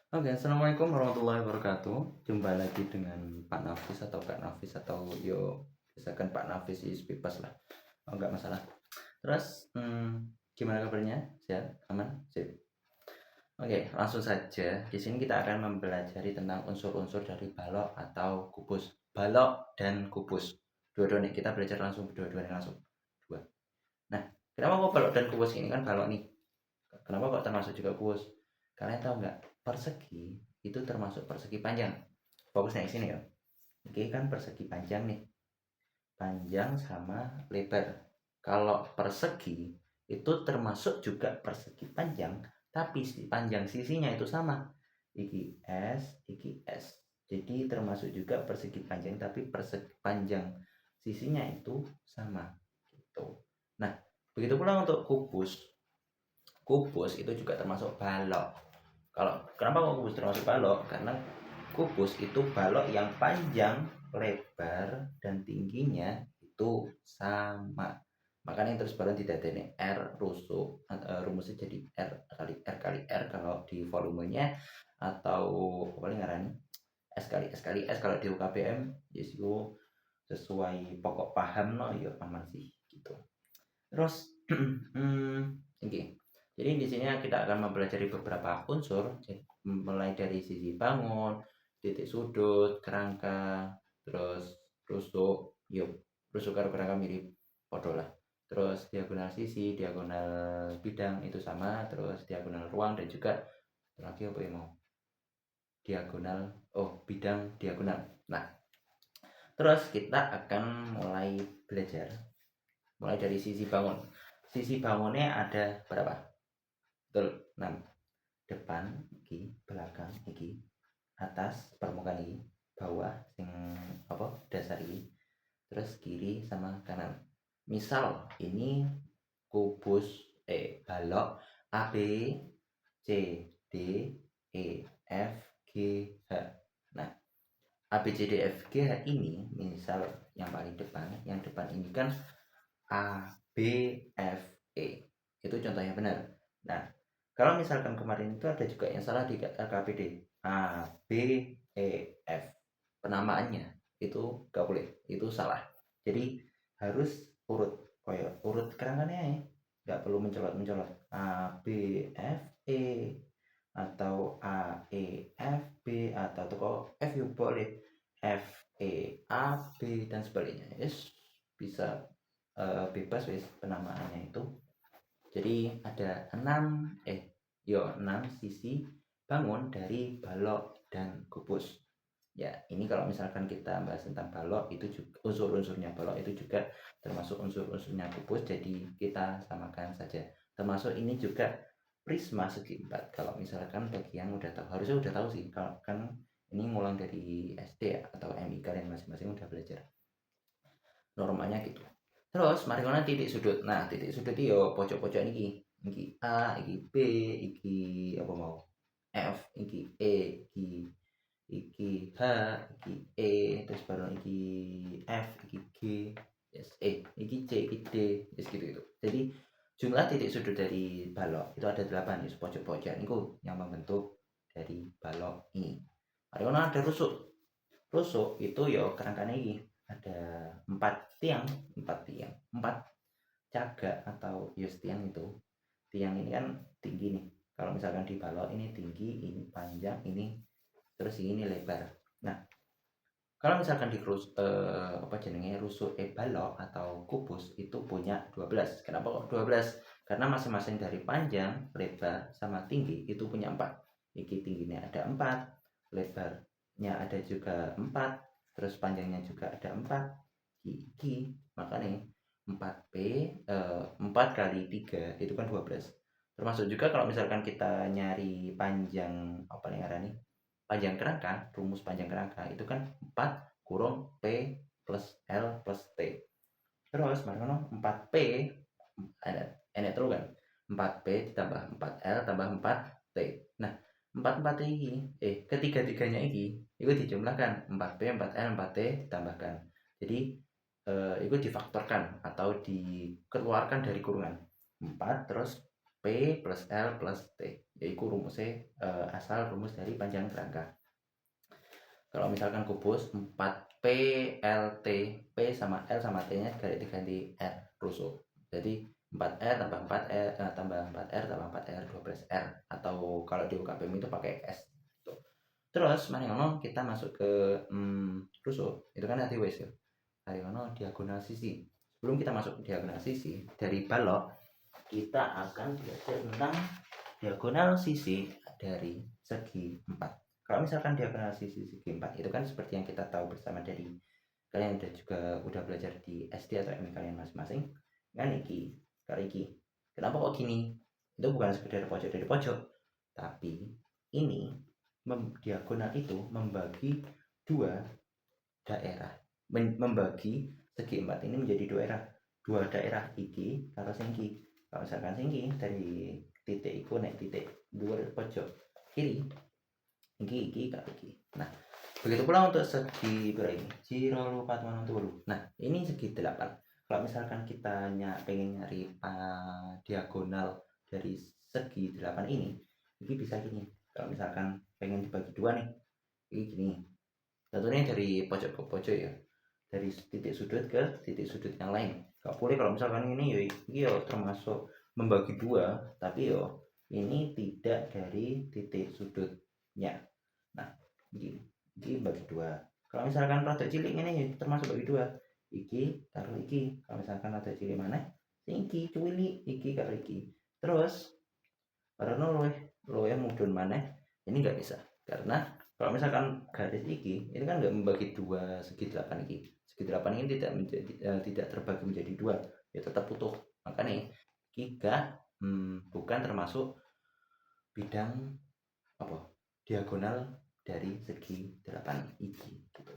Oke, assalamualaikum warahmatullahi wabarakatuh. Jumpa lagi dengan Pak Nafis atau Kak Nafis atau yo misalkan Pak Nafis is bebas lah. Oh, nggak masalah. Terus gimana kabarnya? Sehat? Aman? Sip. Oke, langsung saja. Di sini kita akan mempelajari tentang unsur-unsur dari balok atau kubus. Balok dan kubus. Dua-duanya kita belajar langsung, dua-duanya langsung. Dua. Nah, kenapa kok balok dan kubus ini kan balok nih? Kenapa kok termasuk juga kubus? Kalian tahu nggak? Persegi itu termasuk persegi panjang. Fokusnya di sini ya. Oke kan persegi panjang nih. Panjang sama lebar. Kalau persegi itu termasuk juga persegi panjang, tapi panjang sisinya itu sama. Iki S, iki S. Jadi termasuk juga persegi panjang, tapi persegi panjang sisinya itu sama. Gitu. Nah, begitu pula untuk kubus. Kubus itu juga termasuk balok. Kalau kenapa kok kubus termasuk balok? Karena kubus itu balok yang panjang, lebar, dan tingginya itu sama. Makanya terus balon tidak ada R rusuk, rumusnya jadi R kali R kalau di volumenya, atau apa ngarani S kali S kalau di UKBM yes yo sesuai pokok paham no ya aman sih gitu. Terus oke. Jadi di sini kita akan mempelajari beberapa unsur mulai dari sisi bangun, titik sudut, kerangka, terus rusuk, yuk rusuk karo kerangka mirip podo lah. Terus diagonal sisi, diagonal bidang itu sama, terus diagonal ruang dan juga lagi apa yang mau diagonal bidang diagonal. Nah, terus kita akan mulai belajar mulai dari sisi bangun. Sisi bangunnya ada berapa? Betul, 6. Depan iki, belakang iki, atas permukaan iki, bawah sing apa dasar iki, terus kiri sama kanan. Misal ini kubus balok AB C D E F G H. Nah, A B C D F G H ini misal yang paling depan, yang depan ini kan A B F E. Itu contohnya benar. Nah, kalau misalkan kemarin itu ada juga yang salah di KPD. A B E F. Penamaannya itu gak boleh. Itu salah. Jadi harus urut kayak urut kerangkanya ya. Gak perlu mencolot-mencolot. A B F E atau A E F B atau kok F U boleh F E A B dan sebagainya. Yes, bisa bebas wis penamaannya itu. Jadi ada 6 sisi bangun dari balok dan kubus. Ya, ini kalau misalkan kita bahas tentang balok itu juga unsur-unsurnya balok itu juga termasuk unsur-unsurnya kubus, jadi kita samakan saja. Termasuk ini juga prisma segi empat. Kalau misalkan bagian udah tahu, harusnya udah tahu sih. Kalau kan ini ngulang dari SD ya, atau MI kalian masing-masing udah belajar. Normanya gitu. Terus mari ngono titik sudut. Nah, titik sudut iki yo pojok-pojok iki. Iki A, iki B, iki apa mau? F, iki E, iki H, iki E, terus baru iki F, iki G, yes, iki C, iki D, yes gitu gitu. Jadi jumlah titik sudut dari balok itu ada 8 ya, pojok-pojok itu yang membentuk dari balok ini. Mari ngono ada rusuk. Rusuk itu ya kerangkanya ini ada 4 cagak atau tiang itu. Tiang ini kan tinggi nih. Kalau misalkan di balok ini tinggi, ini panjang, ini terus ini lebar. Nah, kalau misalkan di rusuk balok atau kubus itu punya 12. Kenapa kok 12? Karena masing-masing dari panjang, lebar sama tinggi itu punya 4. Iki tingginya ada 4, lebarnya ada juga 4, terus panjangnya juga ada 4. Iki makanya 4P 4 kali 3 itu kan 12. Termasuk juga kalau misalkan kita nyari panjang apa nih panjang kerangka, rumus panjang kerangka itu kan 4 kurung P plus L plus T. Terus mana 4P ada terus kan 4P ditambah 4L tambah 4T. Nah, 44 ini ketiga-tiganya ini itu dijumlahkan 4P 4L 4T ditambahkan. Jadi itu difaktorkan atau dikeluarkan dari kurungan 4 terus P plus L plus T. yaitu rumusnya asal rumus dari panjang kerangka. Kalau misalkan kubus 4P LT, P sama L sama T nya diganti R rusuk. Jadi 4R tambah 4R tambah 4R tambah 4R 12R, atau kalau di UKBM itu pakai S. Terus mari ngono kita masuk ke rusuk. Itu kan nanti wes ya. Mari ngono diagonal sisi. Sebelum kita masuk ke diagonal sisi dari balok, kita akan belajar tentang diagonal sisi dari segi 4. Kalau misalkan diagonal sisi segi 4 itu kan seperti yang kita tahu bersama dari kalian udah belajar di SD atau MI kalian masing-masing kan, iki karo iki. Kenapa kok gini? Itu bukan sekedar pojok dari pojok, tapi ini diagonal itu membagi dua daerah, membagi segi 4 ini menjadi dua daerah iki karo singki. Kalau misalkan singki dari titik iku nek titik dhuwur pojok kiri, iki karo iki. Nah, begitu pula untuk segi berapa ini? 0,4 Nah, ini segi 8. Kalau misalkan kita pengen nyari diagonal dari segi 8 ini bisa gini. Kalau misalkan pengen dibagi dua nih, ini gini. Tentunya dari pojok ke pojok ya, dari titik sudut ke titik sudut yang lain. Gak boleh kalau misalkan ini ya termasuk membagi dua, tapi ini tidak dari titik sudutnya. Nah, ini bagi dua. Kalau misalkan rada cilik ini ya termasuk bagi dua. Iki karo iki. Kalau misalkan rada cilik mana? Iki cuwili iki karo iki. Terus karena loe mudun mana? Ini nggak bisa, karena kalau misalkan garis iki ini kan nggak membagi dua segi 8 iki. Segi 8 ini tidak terbagi menjadi dua, ya tetap utuh. Makanya jika bukan termasuk bidang diagonal dari segi 8 iki gitu.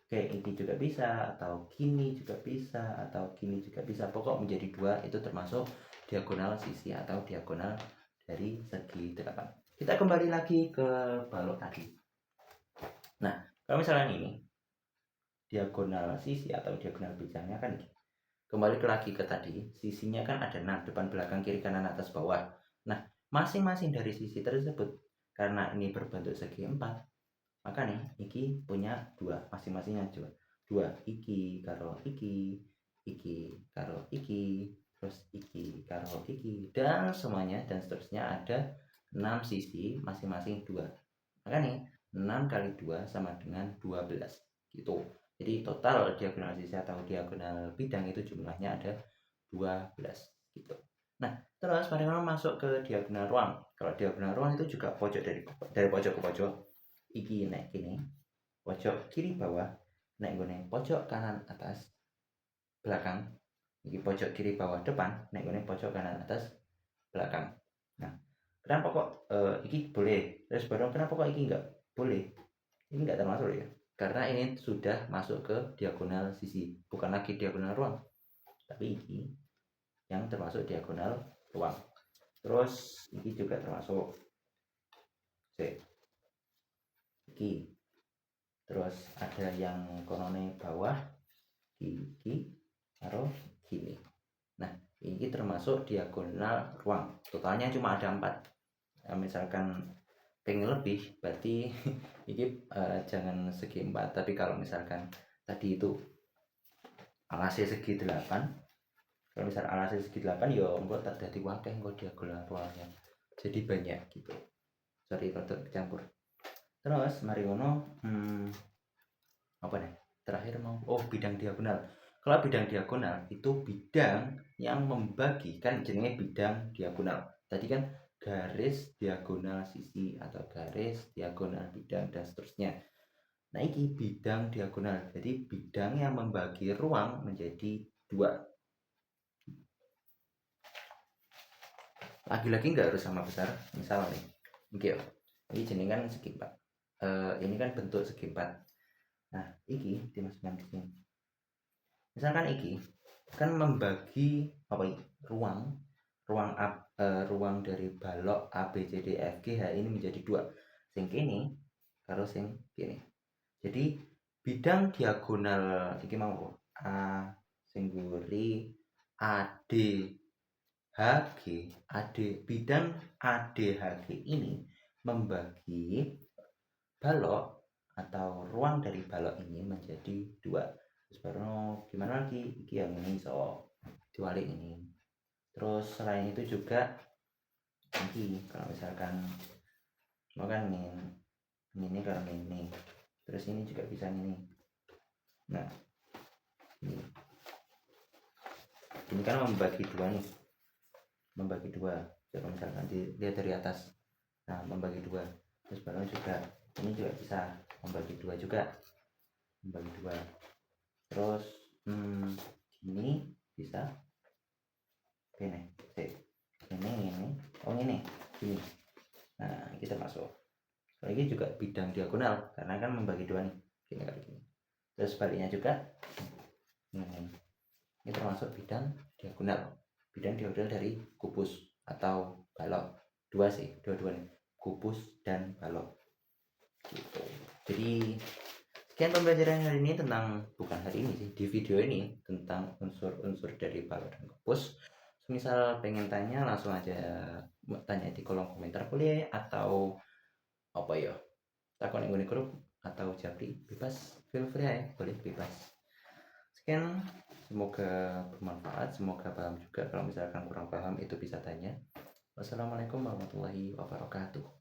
Kayak ini juga bisa, atau gini juga bisa, atau gini juga bisa. Pokok menjadi dua itu termasuk diagonal sisi atau diagonal dari segi 8. Kita kembali lagi ke balok tadi. Nah, kalau misalnya ini diagonal sisi atau diagonal bidangnya kan kembali lagi ke tadi, sisinya kan ada 6, depan belakang kiri kanan atas bawah. Nah, masing-masing dari sisi tersebut karena ini berbentuk segi 4, maka nih iki punya dua, masing-masingnya dua, iki karo iki karo iki, terus iki karo iki, dan semuanya dan seterusnya ada 6 sisi masing-masing dua. Maka nih 6 kali 2 sama dengan 12 gitu. Jadi total diagonal sisi atau diagonal bidang itu jumlahnya ada 12 gitu. Nah, terus mari kita masuk ke diagonal ruang. Kalau diagonal ruang itu juga pojok dari pojok ke pojok. Iki naik gini, pojok kiri bawah naik gini, pojok kanan atas belakang. Iki pojok kiri bawah depan naik gini, pojok kanan atas belakang. Nah, kenapa kok iki boleh? Terus baru kenapa kok iki enggak boleh? Ini enggak termasuk ya, karena ini sudah masuk ke diagonal sisi, bukan lagi diagonal ruang, tapi ini yang termasuk diagonal ruang. Terus ini juga termasuk iki. Terus ada yang konone bawah iki karo gini. Nah, ini termasuk diagonal ruang. Totalnya cuma ada 4. Misalkan pengen lebih berarti ini jangan segi 4, tapi kalau misalkan tadi itu alasnya segi 8, kalau misal alasnya segi 8 ya engko tak dadi wakeh engko diagonal ruangnya jadi banyak gitu. Sorry kalau kecampur. Terus mari ngono apa nih terakhir mau bidang diagonal. Kalau bidang diagonal itu bidang yang membagi, kan jenenge bidang diagonal. Tadi kan garis diagonal sisi atau garis diagonal bidang dan seterusnya. Nah, ini bidang diagonal. Jadi bidang yang membagi ruang menjadi dua. Lagi-lagi nggak harus sama besar. Misal nih, ini jenengan segi 4. Ini kan bentuk segi 4. Nah, ini dimasukkan ke sini. Misalkan ini kan membagi ruang dari balok A B C D F G H ini menjadi dua. Sing kini karo sing kini. Jadi bidang diagonal iki mau A sing guri AD bidang ADHG ini membagi balok atau ruang dari balok ini menjadi dua. Terus baru gimana lagi yang ini so diwalik ini. Terus selain itu juga nanti kalau misalkan mau kan ini kalau ini terus ini juga bisa ini. Nah ini kan membagi dua kalau misalkan dilihat dari atas. Nah membagi dua, terus baru juga ini juga bisa membagi dua terus ini bisa ini gini. Nah kita masuk lagi juga bidang diagonal karena kan membagi dua nih gini. Terus baliknya juga ini termasuk bidang diagonal dari kubus atau balok dua nih, kubus dan balok gitu. Jadi sekian pembelajaran hari ini di video ini tentang unsur-unsur dari balok dan kubus. Misal pengen tanya langsung aja tanya di kolom komentar boleh, atau apa ya takon yang grup atau japri bebas, feel free ya, boleh bebas. Sekian, semoga bermanfaat, semoga paham juga. Kalau misalkan kurang paham itu bisa tanya. Wassalamualaikum warahmatullahi wabarakatuh.